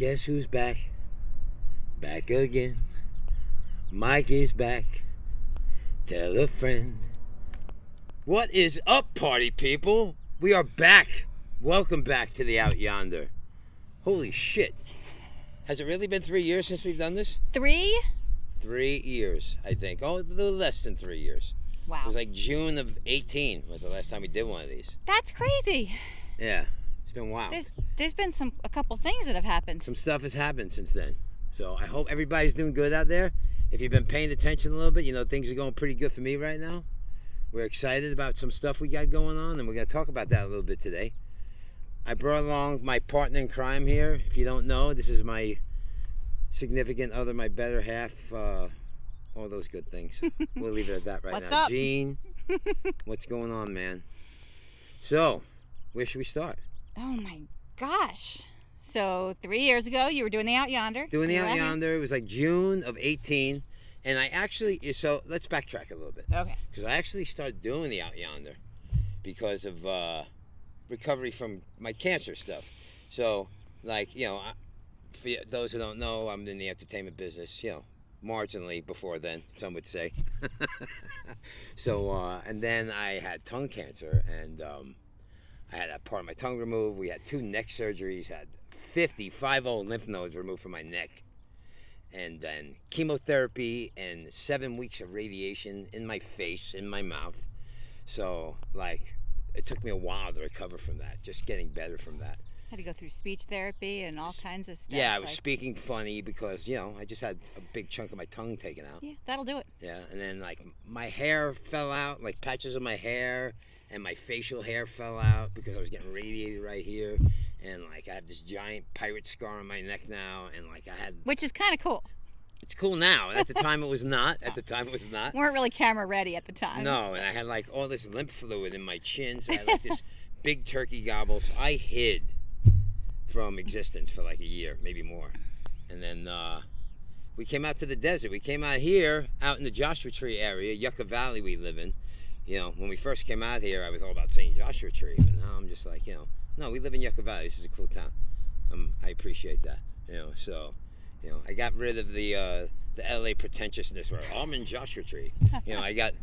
Guess who's back? Back again. Mike is back. Tell a friend. What is up, party people? We are back. Welcome back to the Out Yonder. Holy shit. Has it really been 3 years since we've done this? 3? 3 years, I think. Oh, a little less than 3 years. Wow. It was like June of 18 was the last time we did one of these. That's crazy. Yeah, it's been wild. There's been a couple things that have happened. Some stuff has happened since then. So I hope everybody's doing good out there. If you've been paying attention a little bit, you know things are going pretty good for me right now. We're excited about some stuff we got going on, and we're going to talk about that a little bit today. I brought along my partner in crime here. If you don't know, this is my significant other, my better half, all those good things. We'll leave it at that right What's now. up? Gene, what's going on, man? So, where should we start? Oh my gosh. So 3 years ago, you were doing the Out Yonder. Doing the You were Out out here? Yonder. It was like June of 18. And I actually, so let's backtrack a little bit. Okay. Because I actually started doing the Out Yonder because of recovery from my cancer stuff. So, like, you know, for those who don't know, I'm in the entertainment business, you know, marginally before then, some would say. So, and then I had tongue cancer, and I had a part of my tongue removed. We had 2 neck surgeries, had 50 lymph nodes removed from my neck. And then chemotherapy and 7 weeks of radiation in my face, in my mouth. So, like, it took me a while to recover from that, just getting better from that. Had to go through speech therapy and all kinds of stuff. Yeah, I was speaking funny because, you know, I just had a big chunk of my tongue taken out. Yeah, that'll do it. Yeah, and then, like, my hair fell out, like patches of my hair, and my facial hair fell out because I was getting radiated right here. And, like, I have this giant pirate scar on my neck now, and, like, I had... Which is kind of cool. It's cool now. At the time, it was not. At the time, it was not. Weren't really camera ready at the time. No, and I had, like, all this lymph fluid in my chin, so I had, like, this big turkey gobble. So I hid from existence for, like, a year, maybe more. And then we came out to the desert. We came out here, out in the Joshua Tree area, Yucca Valley we live in. You know, when we first came out here, I was all about saying Joshua Tree, but now I'm just like, you know, no, we live in Yucca Valley. This is a cool town. I appreciate that, you know, so... You know, I got rid of the LA pretentiousness where I'm in Joshua Tree. You know, I got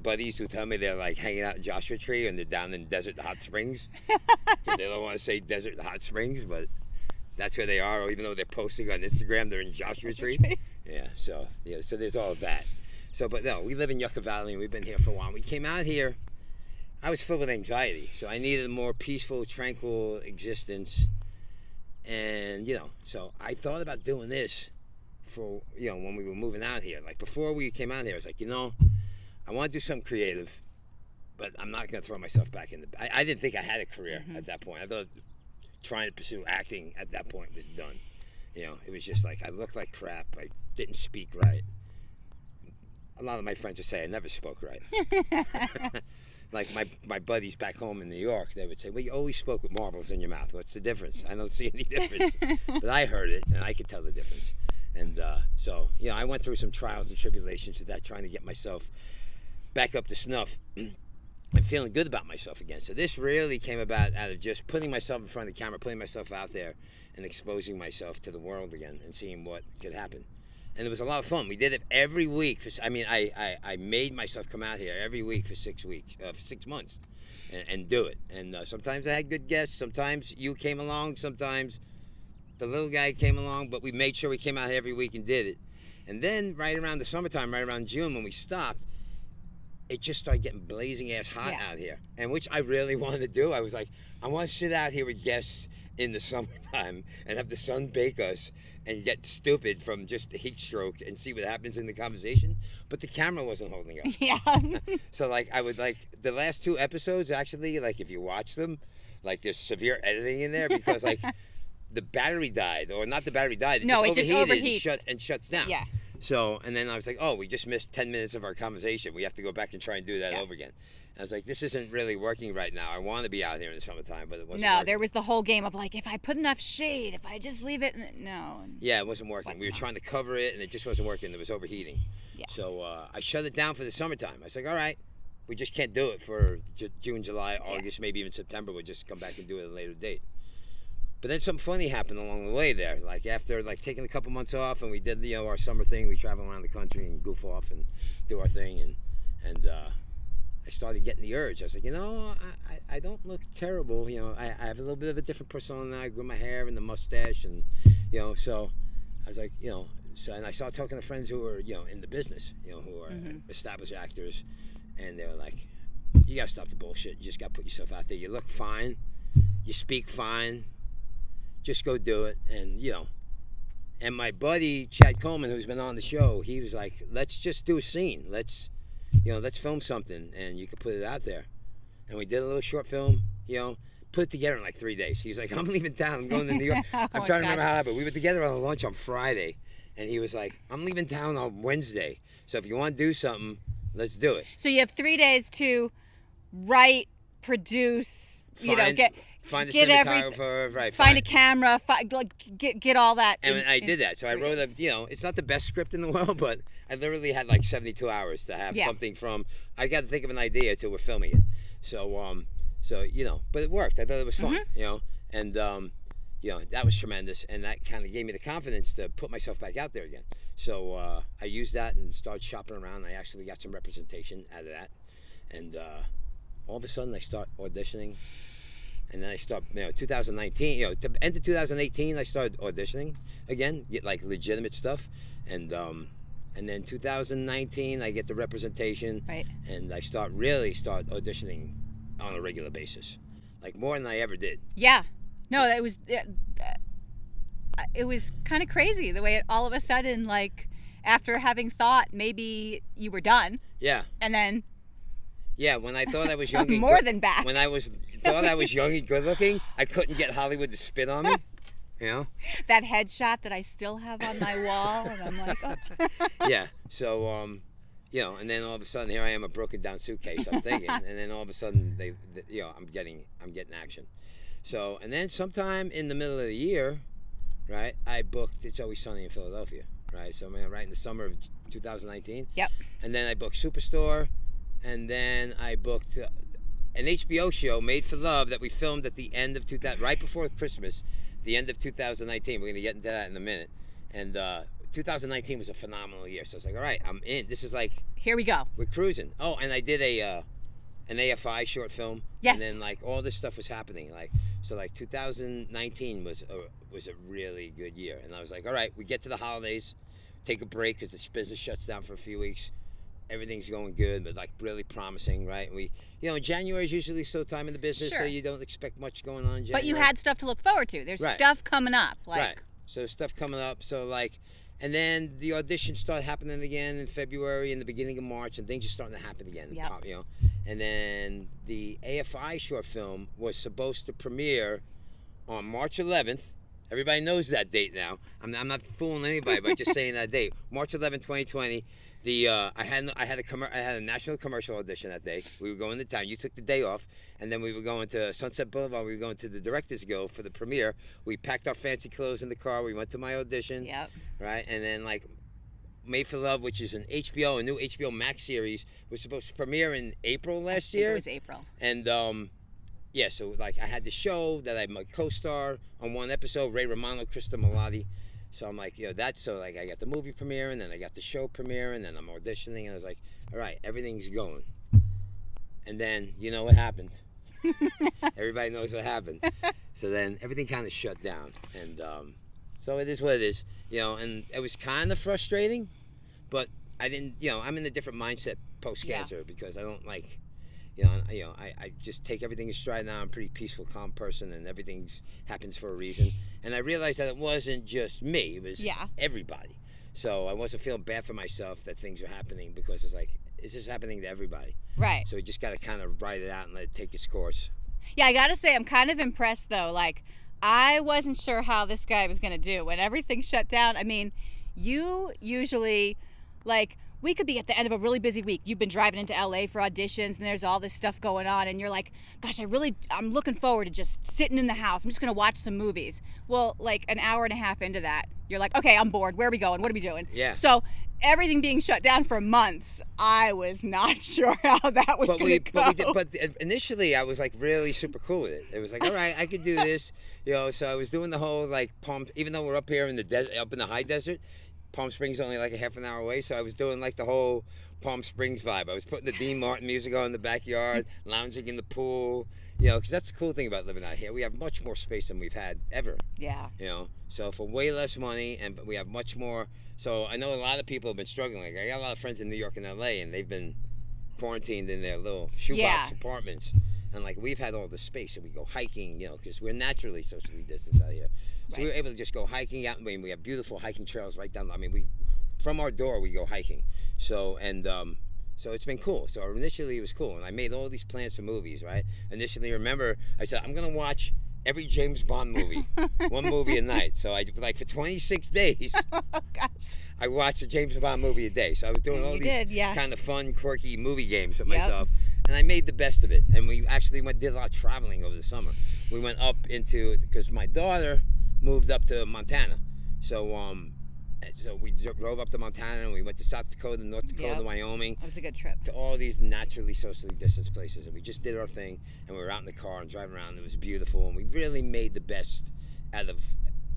buddies who tell me they're like hanging out in Joshua Tree and they're down in Desert Hot Springs. Because they don't want to say Desert Hot Springs, but that's where they are. Or even though they're posting on Instagram, they're in Joshua Tree. Yeah, so there's all of that. So, but no, we live in Yucca Valley and we've been here for a while. We came out here. I was filled with anxiety, so I needed a more peaceful, tranquil existence. And, you know, so I thought about doing this for, you know, when we were moving out here. Like, before we came out here, I was like, you know, I want to do something creative, but I'm not going to throw myself back in I didn't think I had a career at that point. I thought trying to pursue acting at that point was done. You know, it was just like, I looked like crap. I didn't speak right. A lot of my friends would say I never spoke right. Like my buddies back home in New York, they would say, well, you always spoke with marbles in your mouth. What's the difference? I don't see any difference. But I heard it, and I could tell the difference. And so, you know, I went through some trials and tribulations with that, trying to get myself back up to snuff and feeling good about myself again. So this really came about out of just putting myself in front of the camera, putting myself out there, and exposing myself to the world again and seeing what could happen. And it was a lot of fun. We did it every week. I made myself come out here every week for 6 months and do it. And sometimes I had good guests. Sometimes you came along. Sometimes the little guy came along. But we made sure we came out here every week and did it. And then right around the summertime, right around June when we stopped, it just started getting blazing ass hot out here. And which I really wanted to do. I was like, I want to sit out here with guests in the summertime and have the sun bake us and get stupid from just the heat stroke and see what happens in the conversation. But the camera wasn't holding up. Yeah. So, like, I would, like, the last 2 episodes, actually, like, if you watch them, like, there's severe editing in there because, like, the battery died. Or not the battery died. It just overheated and shuts down. Yeah. So, and then I was like, oh, we just missed 10 minutes of our conversation. We have to go back and try and do that over again. I was like, this isn't really working right now. I want to be out here in the summertime, but it wasn't working. There was the whole game of like, if I put enough shade, if I just leave it, no. Yeah, it wasn't working. We were trying to cover it, and it just wasn't working. It was overheating. Yeah. So I shut it down for the summertime. I was like, all right, we just can't do it for June, July, August, maybe even September. We'll just come back and do it at a later date. But then something funny happened along the way there. Like after taking a couple months off, and we did our summer thing. We travel around the country and goof off and do our thing, and I started getting the urge. I was like, I don't look terrible. I have a little bit of a different persona now. I grew my hair and the mustache, and so I was like, so, and I started talking to friends who were in the business, who are established actors, and they were like, you gotta stop the bullshit. You just gotta put yourself out there. You look fine, you speak fine. Just go do it. And and my buddy Chad Coleman, who's been on the show, he was like, let's just do a scene. Let's film something, and you can put it out there. And we did a little short film, put it together in like 3 days. He was like, I'm leaving town. I'm going to New York. I'm trying to remember how it happened. We were together on lunch on Friday, and he was like, I'm leaving town on Wednesday. So if you want to do something, let's do it. So you have 3 days to write, produce, Find a cinematographer, right? Find a camera, get all that. And I did that. So I wrote it's not the best script in the world, but I literally had like 72 hours to have something from. I got to think of an idea till we're filming it. So but it worked. I thought it was fun, and that was tremendous, and that kind of gave me the confidence to put myself back out there again. So I used that and started shopping around. And I actually got some representation out of that, and all of a sudden I start auditioning. And then I start, 2019, to end of 2018, I started auditioning again, get like legitimate stuff, and then 2019, I get the representation, right? And I start auditioning on a regular basis, like more than I ever did. Yeah, no, it was kind of crazy the way it all of a sudden, like after having thought maybe you were done. Yeah. And then. Yeah, when I thought I was young and more than back. When I thought I was young and good looking, I couldn't get Hollywood to spit on me. That headshot that I still have on my wall, and I'm like, oh. Yeah. So and then all of a sudden here I am, a broken down suitcase. I'm thinking, and then all of a sudden I'm getting action. So and then sometime in the middle of the year, right? I booked It's Always Sunny in Philadelphia, right? So right in the summer of 2019. Yep. And then I booked Superstore. And then I booked an HBO show, Made for Love, that we filmed at the end of right before Christmas, the end of 2019. We're going to get into that in a minute. And 2019 was a phenomenal year. So I was like, all right, I'm in. This is like... Here we go. We're cruising. Oh, and I did an AFI short film. Yes. And then all this stuff was happening. 2019 was a really good year. And I was like, all right, we get to the holidays, take a break because this business shuts down for a few weeks. Everything's going good, but really promising, right? We, January is usually slow time in the business, sure. So you don't expect much going on in January. But you had stuff to look forward to. There's stuff coming up, right? So stuff coming up. So and then the auditions start happening again in February and the beginning of March, and things are starting to happen again. Yep. And then the AFI short film was supposed to premiere on March 11th. Everybody knows that date now. I'm not fooling anybody by just saying that date. March 11th, 2020. I had a national commercial audition that day. We were going to town. You took the day off, and then we were going to Sunset Boulevard. We were going to the Directors Guild for the premiere. We packed our fancy clothes in the car. We went to my audition. Yep. Right, and then Made for Love, which is a new HBO Max series, was supposed to premiere in April last year. It was April. And so I had the show that I co-star on one episode, Ray Romano, Krista Milotti. So I'm like, I got the movie premiere, and then I got the show premiere, and then I'm auditioning, and I was like, all right, everything's going. And then, you know what happened? Everybody knows what happened. So then everything kind of shut down. And so it is what it is, and it was kind of frustrating, but I didn't, I'm in a different mindset post-cancer because I don't like, I just take everything in stride now. I'm a pretty peaceful, calm person, and everything happens for a reason. And I realized that it wasn't just me; it was everybody. So I wasn't feeling bad for myself that things were happening because it's just happening to everybody. Right. So you just got to kind of ride it out and let it take its course. Yeah, I got to say, I'm kind of impressed though. I wasn't sure how this guy was going to do when everything shut down. I mean, you usually we could be at the end of a really busy week. You've been driving into LA for auditions, and there's all this stuff going on, and you're like, gosh, I'm looking forward to just sitting in the house. I'm just going to watch some movies. Well, an hour and a half into that, you're like, okay, I'm bored. Where are we going? What are we doing? Yeah. So everything being shut down for months, I was not sure how that was going to go. But initially, I was like really super cool with it. It was like, all right, I could do this, So I was doing the whole like Palm, even though we're up here in the desert, up in the high desert. Palm Springs is only like a half an hour away, so I was doing like the whole Palm Springs vibe. I was putting the Dean Martin music on in the backyard, lounging in the pool, because that's the cool thing about living out here. We have much more space than we've had ever. Yeah. So for way less money, and we have much more. So I know a lot of people have been struggling. Like I got a lot of friends in New York and LA, and they've been quarantined in their little shoebox apartments. And like we've had all the space, and we go hiking, because we're naturally socially distanced out here. So we were able to just go hiking out. I mean, we have beautiful hiking trails right down. I mean, from our door we go hiking. So so it's been cool. So initially it was cool, and I made all these plans for movies. Right? Initially, remember, I said I'm gonna watch every James Bond movie, one movie a night. So I like for 26 days. Oh gosh. I watched a James Bond movie a day. So I was doing all these kind of fun, quirky movie games with myself. And I made the best of it. And we actually did a lot of traveling over the summer. We went up because my daughter moved up to Montana. So we drove up to Montana, and we went to South Dakota, North Dakota, Wyoming. That was a good trip. To all these naturally socially distanced places. And we just did our thing, and we were out in the car and driving around. And it was beautiful, and we really made the best out of,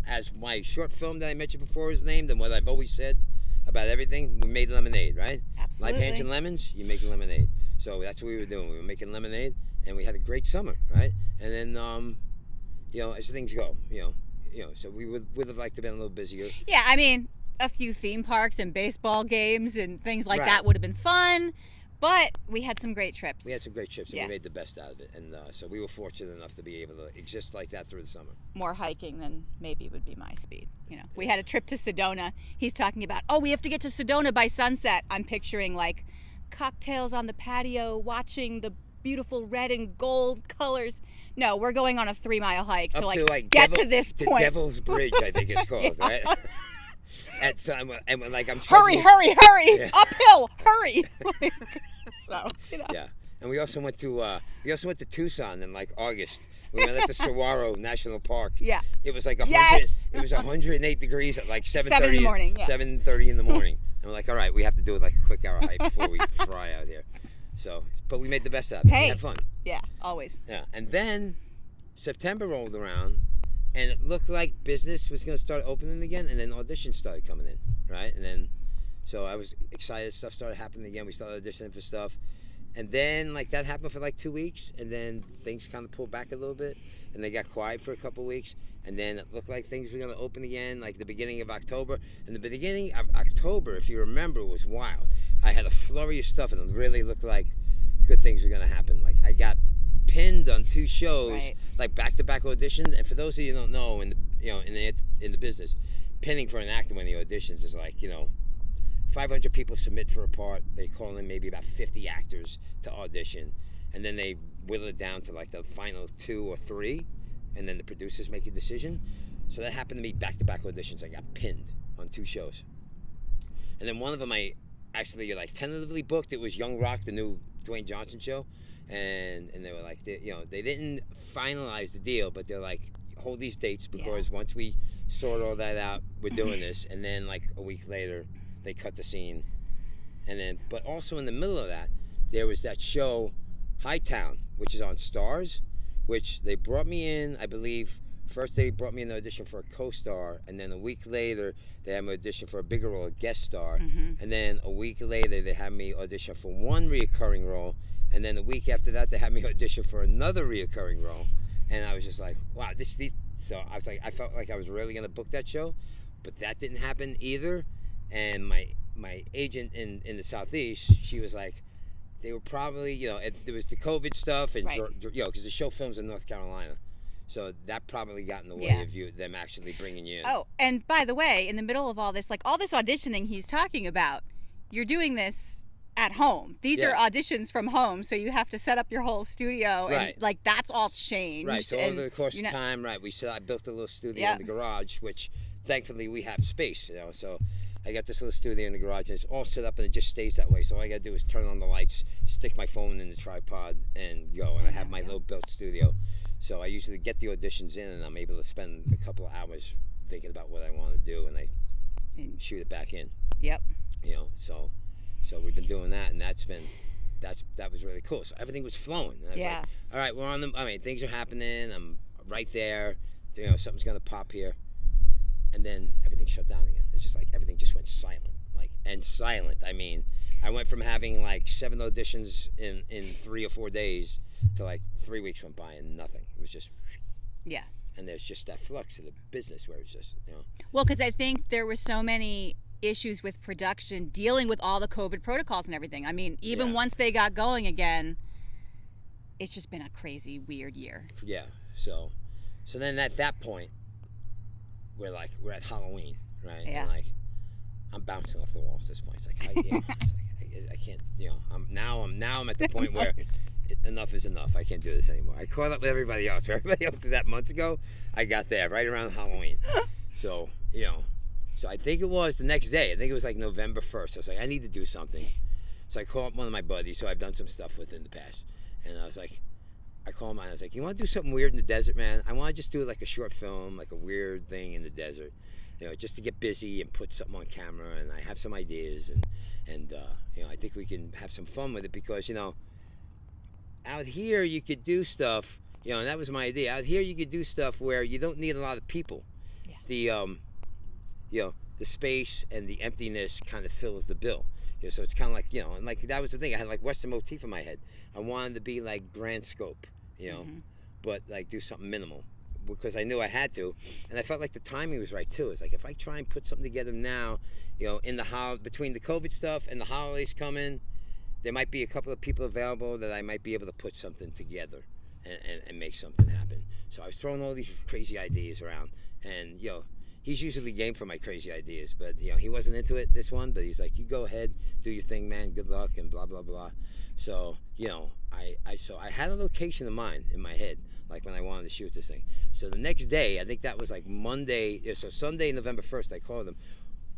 as my short film that I mentioned before is named, and what I've always said about everything, we made lemonade, right? Absolutely. Life, hands, and lemons, you make lemonade. So that's what we were doing. We were making lemonade, and we had a great summer, right? And then, as things go, so we would have liked to have been a little busier. Yeah, I mean, a few theme parks and baseball games and things like that would have been fun, but we had some great trips. We had some great trips, and we made the best out of it. And so we were fortunate enough to be able to exist like that through the summer. More hiking than maybe would be my speed. We had a trip to Sedona. He's talking about, we have to get to Sedona by sunset. I'm picturing like cocktails on the patio, watching the beautiful red and gold colors. No, we're going on a 3-mile hike to get to this point. Devil's Bridge, I think it's called, right? At some, and like I'm hurry, uphill, hurry. So Yeah, and we also went to Tucson in like August. We went to Saguaro National Park. Yeah, it was like 100. It was 108 degrees at like 7:30 in the morning. 7:30 in the morning. And we're like, all right, we have to do like a quick hour hike before we fry out here. So, but we made the best out of it. We had fun. Yeah, always. Yeah, and then September rolled around, and it looked like business was going to start opening again, and then auditions started coming in, right? And then, so I was excited. Stuff started happening again. We started auditioning for stuff, and then like that happened for like 2 weeks, and then things kind of pulled back a little bit, and they got quiet for a couple of weeks, and then it looked like things were going to open again, like the beginning of October. And the beginning of October, if you remember, was wild. I had a flurry of stuff, and it really looked like good things were going to happen. Like I got pinned on 2 shows, like back-to-back auditions. And for those of you who don't know, in the business, pinning for an actor when he auditions is like 500 people submit for a part. They call in maybe about 50 actors to audition, and then they whittle it down to like the final 2 or 3, and then the producers make a decision. So that happened to me, back-to-back auditions. I got pinned on 2 shows, and then one of them I actually like tentatively booked. It was Young Rock, the new Dwayne Johnson show, and they were like, they didn't finalize the deal, but they're like, hold these dates because once we sort all that out, we're doing this. And then like a week later, they cut the scene, and then but also in the middle of that, there was that show Hightown, which is on Stars, which they brought me in, I believe. First they brought me in the audition for a co-star, and then a week later they had me audition for a bigger role, a guest star, and then a week later they had me audition for one reoccurring role, and then a week after that they had me audition for another reoccurring role, and I was just like, wow, so I was like, I felt like I was really gonna book that show, but that didn't happen either, and my agent in the Southeast, she was like, they were probably, there was the COVID stuff, and because the show films in North Carolina. So that probably got in the way of them actually bringing you in. Oh, and by the way, in the middle of all this auditioning he's talking about, you're doing this at home. These are auditions from home, so you have to set up your whole studio, and that's all changed. Right. So over the course of time, I built a little studio in the garage, which thankfully we have space. So I got this little studio in the garage, and it's all set up, and it just stays that way. So all I gotta do is turn on the lights, stick my phone in the tripod, and go. And I have my little built studio. So I usually get the auditions in, and I'm able to spend a couple of hours thinking about what I want to do, and I shoot it back in. Yep. So we've been doing that, and that was really cool. So everything was flowing. And I was like, all right, we're on the. I mean, things are happening. I'm right there. Something's gonna pop here, and then everything shut down again. It's just like everything just went silent, silent. I mean, I went from having like 7 auditions in 3 or 4 days to like 3 weeks went by and nothing. It was just. Yeah. And there's just that flux of the business where it's just, Well, because I think there were so many issues with production dealing with all the COVID protocols and everything. I mean, even once they got going again, it's just been a crazy, weird year. Yeah. So then at that point, we're at Halloween, right? Yeah. And I'm bouncing off the walls at this point. It's like, I can't, I'm at the point where enough is enough. I can't do this anymore. I caught up with everybody else. Where everybody else was at months ago, I got there right around Halloween. So, so I think it was the next day. I think it was like November 1st. I was like, I need to do something. So I called up one of my buddies who I've done some stuff with in the past. And I called him and I was like, you want to do something weird in the desert, man? I want to just do like a short film, like a weird thing in the desert. Just to get busy and put something on camera. And I have some ideas. And I think we can have some fun with it because, out here you could do stuff, and that was my idea. Out here you could do stuff where you don't need a lot of people. Yeah. The space and the emptiness kind of fills the bill. So it's kind of like, and like that was the thing. I had like Western motif in my head. I wanted to be like grand scope, but like do something minimal because I knew I had to, and I felt like the timing was right too. It's like if I try and put something together now, in the between the COVID stuff and the holidays coming, there might be a couple of people available that I might be able to put something together and make something happen. So I was throwing all these crazy ideas around, and he's usually game for my crazy ideas, but he wasn't into it this one. But he's like, you go ahead, do your thing, man. Good luck and blah blah blah. So I had a location in mind in my head, like when I wanted to shoot this thing. So the next day, I think that was like Monday. So Sunday, November 1st, I called him.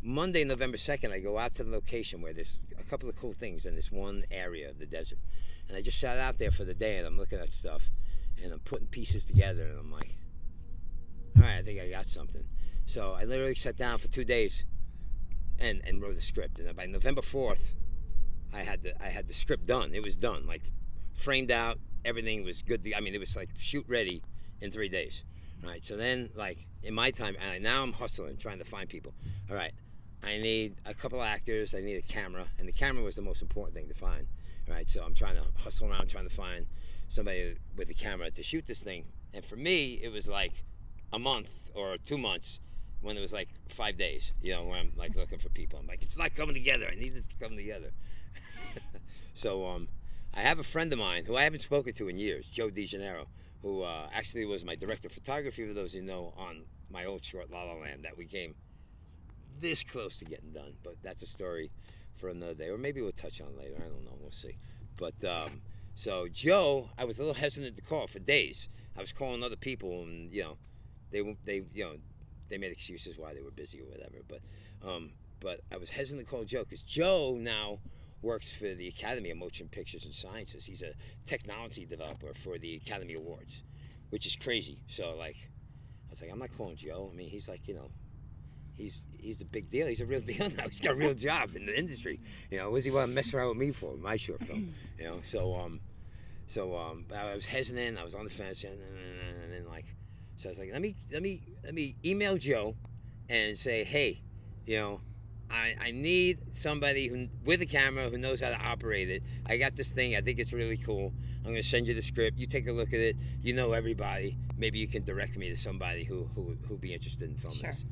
Monday, November 2nd, I go out to the location where there's a couple of cool things in this one area of the desert. And I just sat out there for the day, and I'm looking at stuff, and I'm putting pieces together, and I'm like, all right, I think I got something. So I literally sat down for 2 days and wrote a script. And by November 4th, I had the script done. It was done, like framed out. Everything was good. It was like shoot ready in 3 days. Right. So then, like in my time, and now I'm hustling, trying to find people. All right. I need a couple of actors. I need a camera, and the camera was the most important thing to find. Right. So I'm trying to hustle around, trying to find somebody with a camera to shoot this thing. And for me, it was like a month or 2 months when it was like 5 days. Where I'm like looking for people. I'm like, it's not coming together. I need this to come together. So I have a friend of mine who I haven't spoken to in years, Joe DeGennaro, who actually was my director of photography, for those of you know, on my old short La La Land that we came this close to getting done. But that's a story for another day, or maybe we'll touch on later. I don't know. We'll see. But so Joe, I was a little hesitant to call for days. I was calling other people, and they made excuses why they were busy or whatever. But I was hesitant to call Joe because Joe now works for the Academy of Motion Pictures and Sciences. He's a technology developer for the Academy Awards, which is crazy. So I was like, I'm not calling Joe. I mean, he's like, he's a big deal. He's a real deal now. He's got a real job in the industry. What does he want to mess around with me for? My short film. So I was hesitant. I was on the fence, and then so I was like, let me email Joe and say, hey, I need somebody with a camera who knows how to operate it. I got this thing. I think it's really cool. I'm going to send you the script. You take a look at it. You know everybody. Maybe you can direct me to somebody who'd be interested in filming this.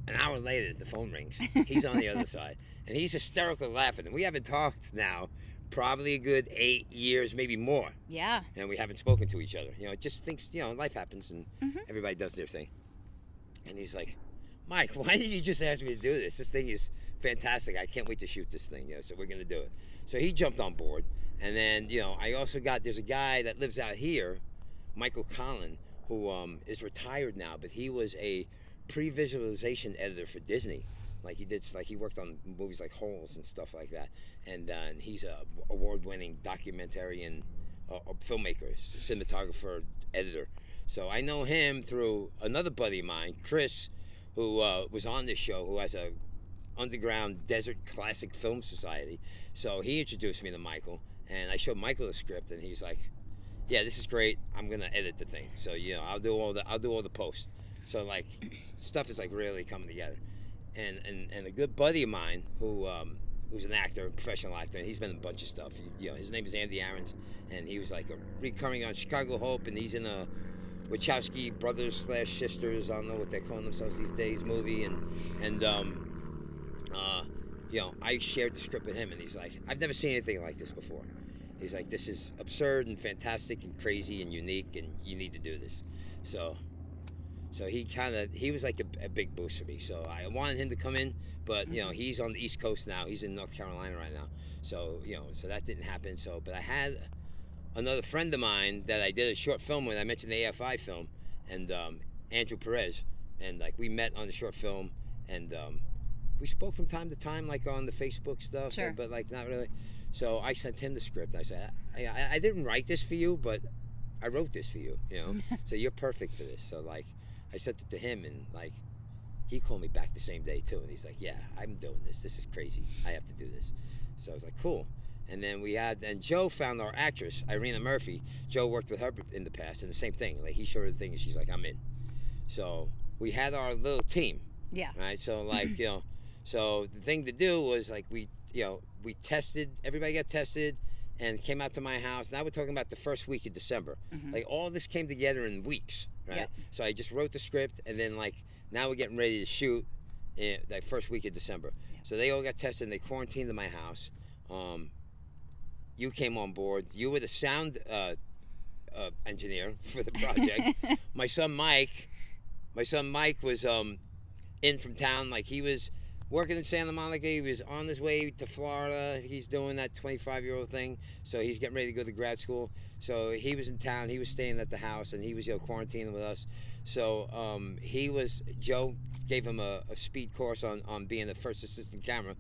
An hour later, the phone rings. He's on the other side, and he's hysterically laughing. And we haven't talked now probably a good 8 years, maybe more. Yeah. And we haven't spoken to each other. Just things, life happens, and everybody does their thing. And he's like, Mike, why did you just ask me to do this? This thing is fantastic. I can't wait to shoot this thing. So we're going to do it. So he jumped on board. And then, I also there's a guy that lives out here, Michael Collin, who is retired now, but he was a pre-visualization editor for Disney. He worked on movies like Holes and stuff like that. And he's a award-winning documentary and filmmaker, cinematographer, editor. So I know him through another buddy of mine, Chris, who was on this show, who has a underground desert classic film society. So he introduced me to Michael, and I showed Michael the script, and he's like, "Yeah, this is great. I'm gonna edit the thing. So I'll do all the post." So like, stuff is like really coming together, and a good buddy of mine who's an actor, a professional actor, and he's been in a bunch of stuff. His name is Andy Aarons, and he was like recurring on Chicago Hope, and he's in a Wachowski brothers / sisters, I don't know what they're calling themselves these days, movie, and I shared the script with him, and he's like, I've never seen anything like this before. He's like, this is absurd and fantastic and crazy and unique, and you need to do this. So he was like a big boost for me. So I wanted him to come in, but he's on the East Coast now. He's in North Carolina right now. So so that didn't happen. So, but I had another friend of mine that I did a short film with. I mentioned the AFI film, and Andrew Perez, and like we met on the short film, and we spoke from time to time, like on the Facebook stuff, sure. But like not really. So I sent him the script. I said, I didn't write this for you, but I wrote this for you. So you're perfect for this. So like, I sent it to him, and like, he called me back the same day too, and he's like, yeah, I'm doing this. This is crazy. I have to do this. So I was like, cool. And then and Joe found our actress, Irina Murphy. Joe worked with her in the past, and the same thing. Like, he showed her the thing, and she's like, I'm in. So we had our little team. Yeah. Right. So like, so the thing to do was like we tested. Everybody got tested, and came out to my house. Now we're talking about the first week of December. Mm-hmm. Like, all this came together in weeks. Right. Yep. So I just wrote the script, and then like now we're getting ready to shoot in the first week of December. Yep. So they all got tested, and they quarantined in my house. You came on board. You were the sound engineer for the project. My son Mike was in from town. Like, he was working in Santa Monica. He was on his way to Florida. He's doing that 25-year-old thing. So he's getting ready to go to grad school. So he was in town. He was staying at the house, and he was quarantining with us. So Joe gave him a speed course on being the first assistant camera.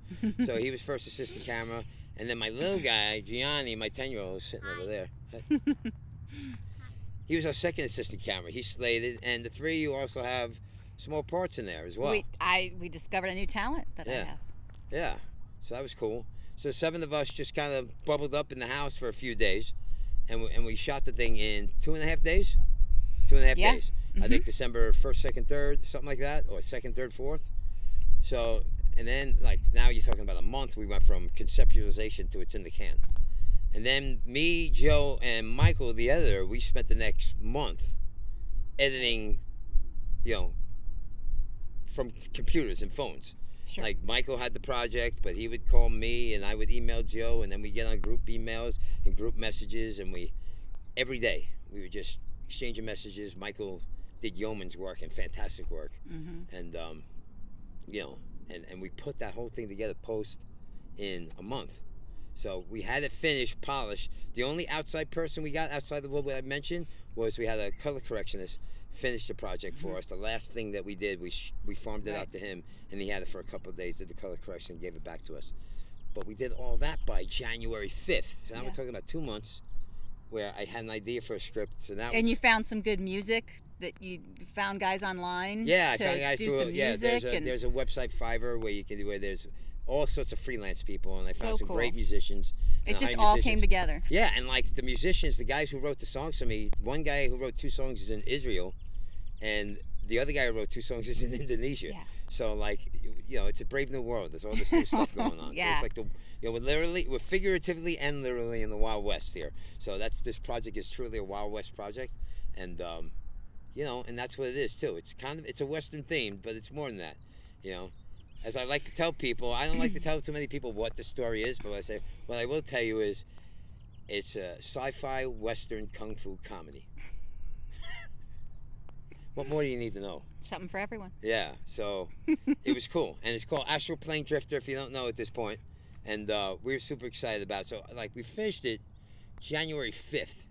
So he was first assistant camera. And then my little guy, Gianni, my 10-year-old, sitting over there. He was our second assistant camera. He's slated. And the three, you also have small parts in there as well. We discovered a new talent that I have. Yeah. So that was cool. So 7 of us just kind of bubbled up in the house for a few days. And we shot the thing in 2.5 days. 2.5 days. Mm-hmm. I think December 1st, 2nd, 3rd, something like that. Or 2nd, 3rd, 4th. So... And then, like, now you're talking about a month. We went from conceptualization to it's in the can. And then me, Joe, and Michael, the editor, we spent the next month editing, from computers and phones. Sure. Like, Michael had the project, but he would call me, and I would email Joe, and then we get on group emails and group messages, and every day, we were just exchanging messages. Michael did yeoman's work and fantastic work. Mm-hmm. And, And we put that whole thing together post in a month. So we had it finished, polished. The only outside person we got outside of what I mentioned was we had a color correctionist finish the project for us. The last thing that we did, we farmed it out to him, and he had it for a couple of days, did the color correction, and gave it back to us. But we did all that by January 5th. So now we're talking about 2 months where I had an idea for a script. So now you found some good music that you found guys online. Yeah, I found guys through. There's a website, Fiverr, where there's all sorts of freelance people, and I found some great musicians. It just all came together. Yeah, and like the musicians, the guys who wrote the songs for me. One guy who wrote 2 songs is in Israel, and the other guy who wrote 2 songs is in Indonesia. Yeah. So like, it's a brave new world. There's all this new stuff going on. Yeah. So it's like we're figuratively and literally in the Wild West here. So this project is truly a Wild West project, and and that's what it is too. It's a Western theme, but it's more than that. As I like to tell people, I don't like to tell too many people what the story is, but what I will tell you is, it's a sci-fi Western kung fu comedy. What more do you need to know? Something for everyone. Yeah. So it was cool, and it's called Astral Plane Drifter. If you don't know at this point, and we were super excited about it. So like, we finished it January 5th.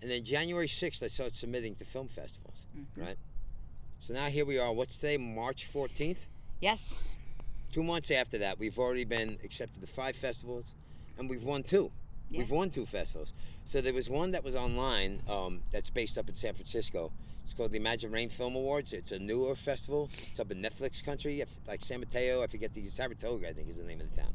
And then January 6th, I started submitting to film festivals, right? So now here we are. What's today, March 14th? Yes. 2 months after that, we've already been accepted to 5 festivals, and we've won 2. Yeah. We've won 2 festivals. So there was one that was online that's based up in San Francisco. It's called the Imagine Rain Film Awards. It's a newer festival. It's up in Netflix country, like San Mateo. I forget Saratoga, I think is the name of the town.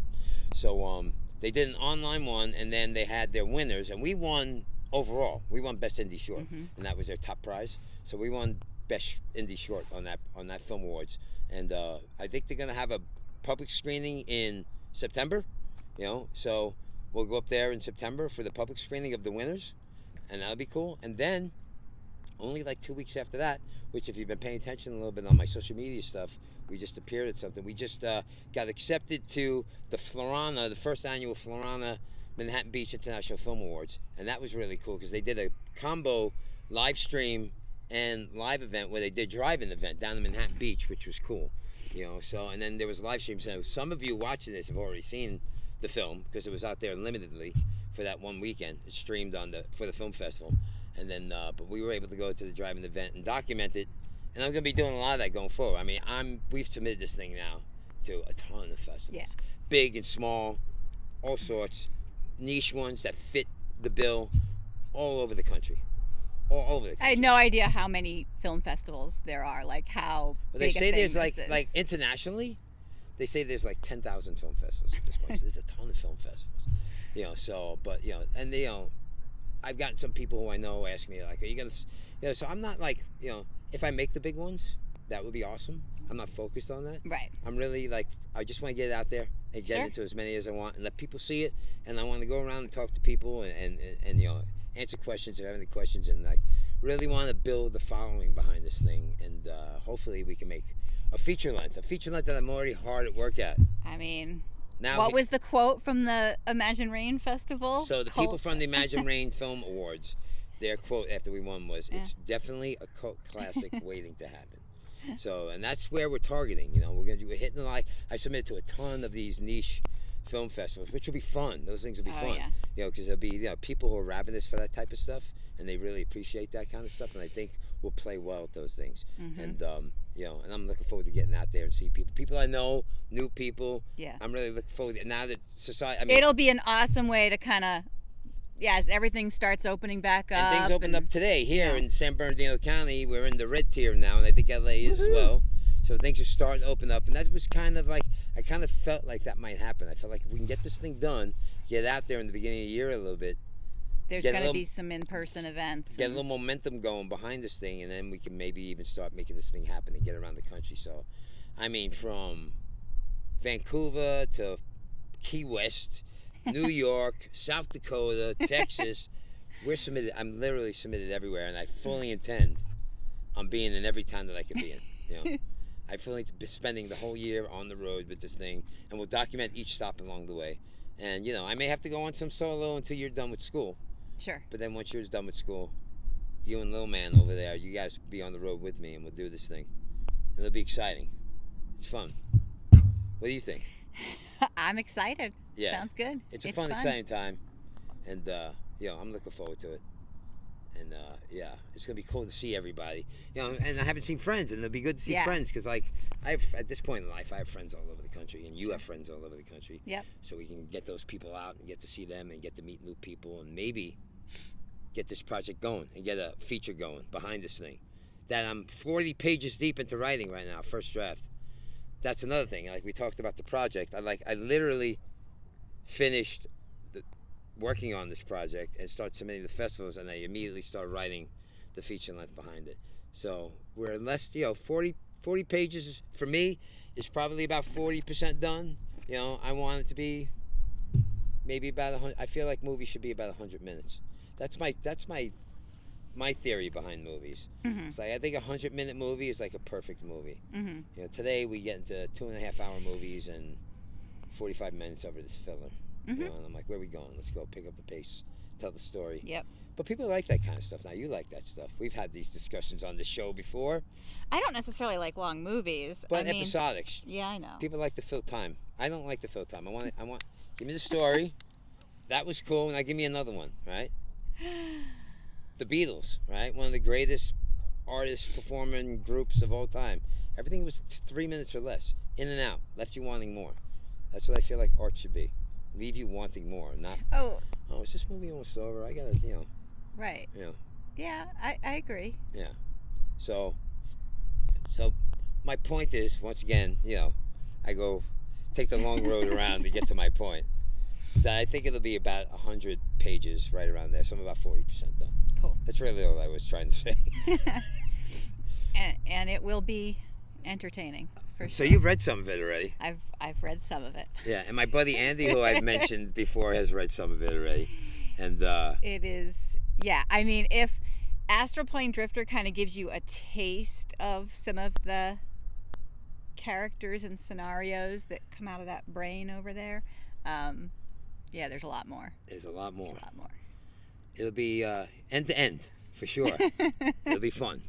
So they did an online one, and then they had their winners, and we won overall. We won Best Indie Short, and that was their top prize. So we won Best Indie Short on that Film Awards, and I think they're gonna have a public screening in September. So we'll go up there in September for the public screening of the winners, and that'll be cool. And then only like 2 weeks after that, which if you've been paying attention a little bit on my social media stuff, we just appeared at something. We just got accepted to the Florana, the first annual Florana Manhattan Beach International Film Awards, and that was really cool because they did a combo live stream and live event where they did drive-in event down in Manhattan Beach, which was cool. So, and then there was live streams. So some of you watching this have already seen the film because it was out there limitedly for that one weekend. It's streamed for the film festival, and then but we were able to go to the drive-in event and document it. And I'm gonna be doing a lot of that going forward. I mean, we've submitted this thing now to a ton of festivals, big and small, all sorts, niche ones that fit the bill, all over the country. All over the country. I had no idea how many film festivals there are. Like how well, they big say a thing there's this is. like internationally, they say there's like 10,000 film festivals at this point. So there's a ton of film festivals, So, but and I've gotten some people who I know ask me like, "Are you gonna?" So I'm not like, if I make the big ones, that would be awesome. I'm not focused on that. Right. I'm really like, I just want to get it out there and get it to as many as I want and let people see it. And I want to go around and talk to people and answer questions if you have any questions, and like really want to build the following behind this thing, and hopefully we can make a feature length that I'm already hard at work at. I mean, now, what was the quote from the Imagine Rain Festival? So the people from the Imagine Rain Film Awards, their quote after we won was, "It's definitely a cult classic waiting to happen." So, and that's where we're targeting. We're hitting I submitted to a ton of these niche film festivals, which will be fun. Those things will be fun. Yeah. Because there'll be people who are ravenous for that type of stuff, and they really appreciate that kind of stuff, and I think we'll play well at those things. And and I'm looking forward to getting out there and see people I know, new people. Yeah. I'm really looking forward to now that society. I mean, it'll be an awesome way to kind of. As everything starts opening back up. And things opened up today here in San Bernardino County. We're in the red tier now, and I think LA is as well. So things are starting to open up, and that was kind of like, I kind of felt like that might happen. I felt like if we can get this thing done, get out there in the beginning of the year a little bit. There's going to be some in-person events. Get a little momentum going behind this thing, and then we can maybe even start making this thing happen and get around the country. So, I mean, from Vancouver to Key West, New York, South Dakota, Texas, we're submitted. I'm literally submitted everywhere, and I fully intend on being in every town that I can be in. I feel like spending the whole year on the road with this thing, and we'll document each stop along the way. And I may have to go on some solo until you're done with school. Sure. But then once you're done with school, you and Lil Man over there, you guys be on the road with me, and we'll do this thing, and it'll be exciting. It's fun. What do you think? I'm excited. Yeah. Sounds good. It's a fun, exciting time, and I'm looking forward to it. And it's gonna be cool to see everybody. And I haven't seen friends, and it'll be good to see friends because at this point in life, I have friends all over the country, and you have friends all over the country. Yep. So we can get those people out and get to see them and get to meet new people, and maybe get this project going and get a feature going behind this thing. That I'm 40 pages deep into writing right now, first draft. That's another thing. Like we talked about the project, I literally finished working on this project and start submitting the festivals, and I immediately start writing the feature length behind it. So we're less, 40 pages for me is probably about 40% done. I want it to be maybe about 100. I feel like movies should be about 100 minutes. That's my theory behind movies. It's like I think 100-minute movie is like a perfect movie. Today we get into 2.5-hour movies and 45 minutes of it is filler. And I'm like, where are we going? Let's go pick up the pace, tell the story. Yep. But people like that kind of stuff now. You like that stuff. We've had these discussions on the show before. I don't necessarily like long movies. But episodic. Yeah, I know. People like to fill time. I don't like to fill time. I want give me the story. That was cool. Now give me another one, right? The Beatles, right? One of the greatest artists, performing groups of all time. Everything was 3 minutes or less. In and out. Left you wanting more. That's what I feel like art should be. Leave you wanting more. Not, oh, is this movie almost over? I gotta, Right. Yeah, I agree. Yeah. So my point is, once again, I go take the long road around to get to my point. So I think it'll be about 100 pages, right around there. So I'm about 40% done. Cool. That's really all I was trying to say. and it will be entertaining. For So sure. you've read some of it already. I've read some of it. Yeah, and my buddy Andy, who I've mentioned before, has read some of it already. And It is, yeah. I mean, if Astral Plane Drifter kind of gives you a taste of some of the characters and scenarios that come out of that brain over there, yeah, there's a lot more. there's a lot more. There's a lot more. It'll be end to end, for sure. It'll be fun.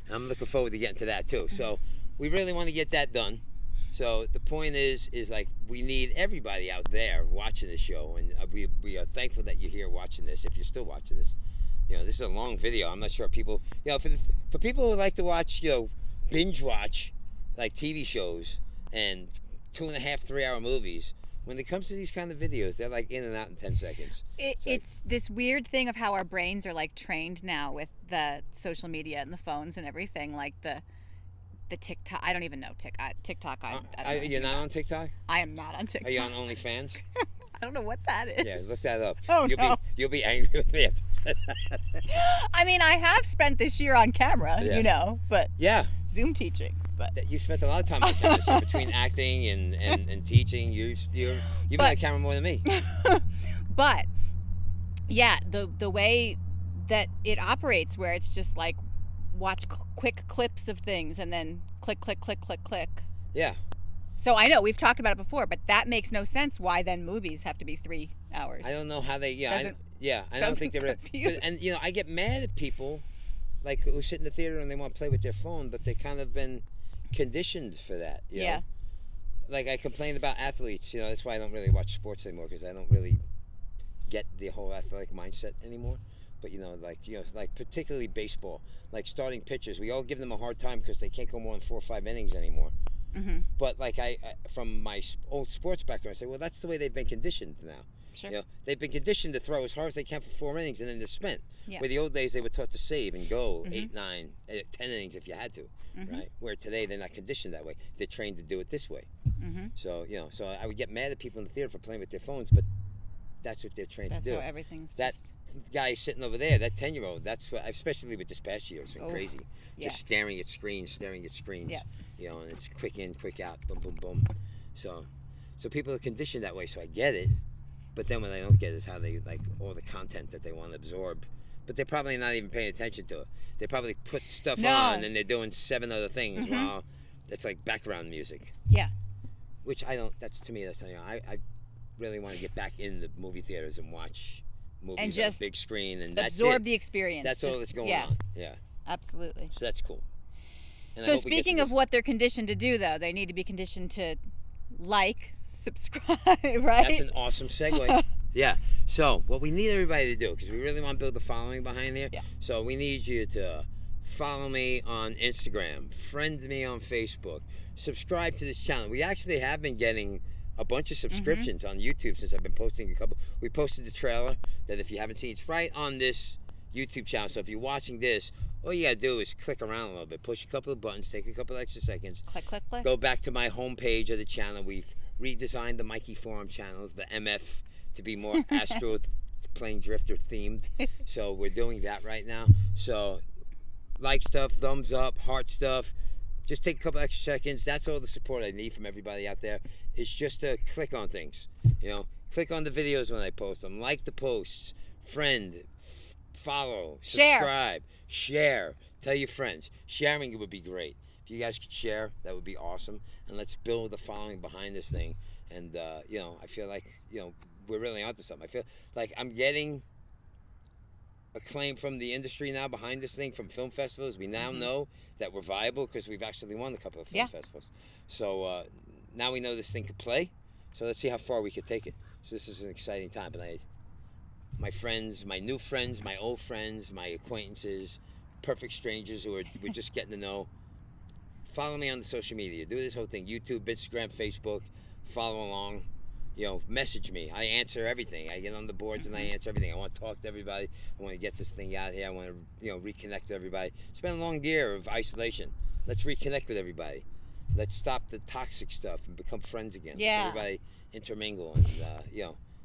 And I'm looking forward to getting to that, too. So we really want to get that done. So the point is like, we need everybody out there watching the show, and we are thankful that you're here watching this. If you're still watching this, this is a long video. I'm not sure people, for people who like to watch, binge watch like TV shows and 2.5, 3 hour movies. When it comes to these kind of videos, they're like in and out in 10 seconds. It's this weird thing of how our brains are like trained now with the social media and the phones and everything, like the TikTok. I don't even know TikTok. I don't know You're not on TikTok? I am not on TikTok. Are you on OnlyFans? I don't know what that is. Yeah, look that up. Oh, no. You'll be angry with me after I said that. I mean, I have spent this year on camera, Yeah. But Yeah. Zoom teaching. But You spent a lot of time on camera, so between acting and teaching, you've been on camera more than me. But yeah, the way that it operates, where it's just like watch quick clips of things and then click, click, click, click, click. Yeah. So I know we've talked about it before, but that makes no sense. Why then movies have to be 3 hours? I don't know how they. Yeah. I don't think they're. compute. And I get mad at people, like who sit in the theater and they want to play with their phone, but they kind of been conditioned for that. You know? Yeah. Like I complained about athletes. That's why I don't really watch sports anymore, because I don't really get the whole athletic mindset anymore. But like particularly baseball, like starting pitchers, we all give them a hard time because they can't go more than 4 or 5 innings anymore. Mm-hmm. But like I from my old sports background, I say, well, that's the way they've been conditioned now. Sure. They've been conditioned to throw as hard as they can for 4 innings, and then they're spent. Yeah. Where the old days, they were taught to save and go Mm-hmm. 8, 9, 10 innings if you had to, Mm-hmm. right? Where today they're not conditioned that way. They're trained to do it this way. Mm-hmm. So so I would get mad at people in the theater for playing with their phones, but that's what they're trained That's to do. how everything's That guy sitting over there, that 10-year-old, that's what, especially with this past year, it's been crazy. Yeah. Just staring at screens. Yeah. And it's quick in, quick out, boom, boom, boom. So people are conditioned that way, so I get it. But then what I don't get is how they like all the content that they want to absorb. But they're probably not even paying attention to it. They probably put stuff on and they're doing 7 other things while it's like background music. Yeah. Which I don't, to me, I really want to get back in the movie theaters and watch movies And on just a big screen, and that's absorb it. the experience. That's all that's going on. Yeah. Absolutely. So that's cool. And I So hope we get to speaking this- of what they're conditioned to do, though, they need to be conditioned to like, subscribe, right? That's an awesome segue. Yeah. So what we need everybody to do, because we really want to build the following behind here. Yeah. So we need you to follow me on Instagram, friend me on Facebook, subscribe to this channel. We actually have been getting a bunch of subscriptions on YouTube since I've been posting a couple. We posted the trailer that if you haven't seen, it's right on this YouTube channel. So if you're watching this, all you gotta do is click around a little bit, push a couple of buttons, take a couple extra seconds, Click, click, click. go back to my homepage of the channel. We've redesigned the Mikey Forum channels, the MF, to be more Astral Plane Drifter themed. So we're doing that right now. So like stuff, thumbs up, heart stuff. Just take a couple extra seconds. That's all the support I need from everybody out there. It's just to click on things. Click on the videos when I post them. Like the posts. Friend. Follow. Share. Subscribe. Share. Tell your friends. Sharing it would be great. If you guys could share, that would be awesome. And let's build the following behind this thing. And, I feel like, we're really onto something. I feel like I'm getting acclaim from the industry now behind this thing, from film festivals. We now know that we're viable because we've actually won a couple of film festivals. So now we know this thing could play. So let's see how far we could take it. So this is an exciting time. And my friends, my new friends, my old friends, my acquaintances, perfect strangers who we're just getting to know, follow me on the social media. Do this whole thing: YouTube, Instagram, Facebook. Follow along. message me. I answer everything. I get on the boards and I answer everything. I want to talk to everybody. I want to get this thing out here. I want to, reconnect with everybody. It's been a long year of isolation. Let's reconnect with everybody. Let's stop the toxic stuff and become friends again. Yeah. Let's everybody intermingle and,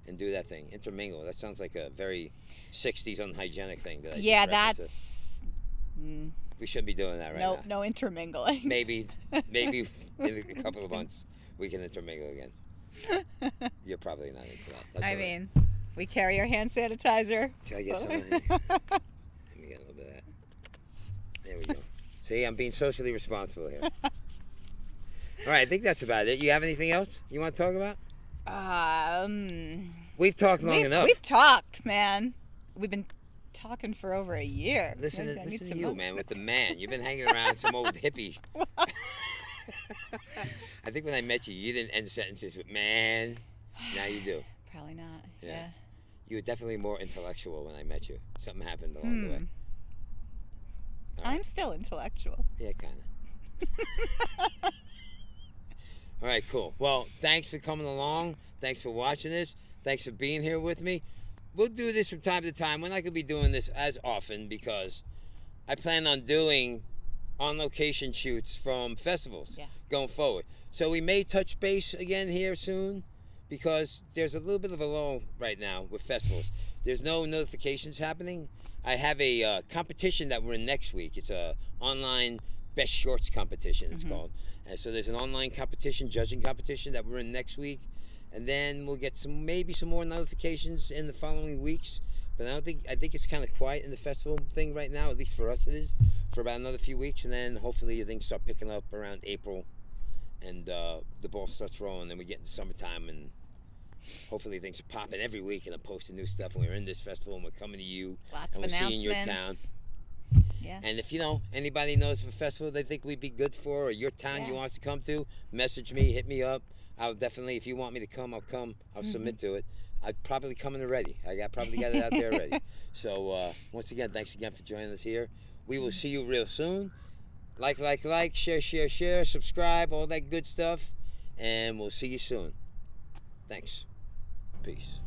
and do that thing. Intermingle. That sounds like a very 60s unhygienic thing. That I Yeah, just that's... we shouldn't be doing that right now. No intermingling. Maybe in a couple of months we can intermingle again. You're probably not into that. That's I mean, we carry our hand sanitizer. Can I get some of that? Let me get a little bit of that. There we go. See, I'm being socially responsible here. All right, I think that's about it. You have anything else you want to talk about? We've talked long enough. We've talked, man. We've been talking for over a year. Listen to you, man, with the man. You've been hanging around some old hippie. I think when I met you, you didn't end sentences with man. Now you do. Probably not. Yeah. You were definitely more intellectual when I met you. Something happened along the way. Right. I'm still intellectual. Yeah, kind of. All right, cool. Well, thanks for coming along. Thanks for watching this. Thanks for being here with me. We'll do this from time to time. We're not going to be doing this as often because I plan on doing on-location shoots from festivals going forward. So we may touch base again here soon because there's a little bit of a lull right now with festivals. There's no notifications happening. I have a competition that we're in next week. It's a online best shorts competition, it's called. And so there's an online competition, judging competition that we're in next week. And then we'll get maybe some more notifications in the following weeks. But I think it's kind of quiet in the festival thing right now, at least for us it is, for about another few weeks. And then hopefully things start picking up around April and the ball starts rolling. Then we get into summertime and hopefully things are popping every week and I'm posting new stuff. And we're in this festival and we're coming to you. Lots and of we're announcements. seeing your town. Yeah. And if anybody knows of a festival they think we'd be good for or your town you want us to come to, message me, hit me up. I'll definitely, if you want me to come, I'll come. I'll submit to it. I'd probably come in already. Probably got it out there already. So once again, thanks again for joining us here. We will see you real soon. Like, share, subscribe, all that good stuff. And we'll see you soon. Thanks. Peace.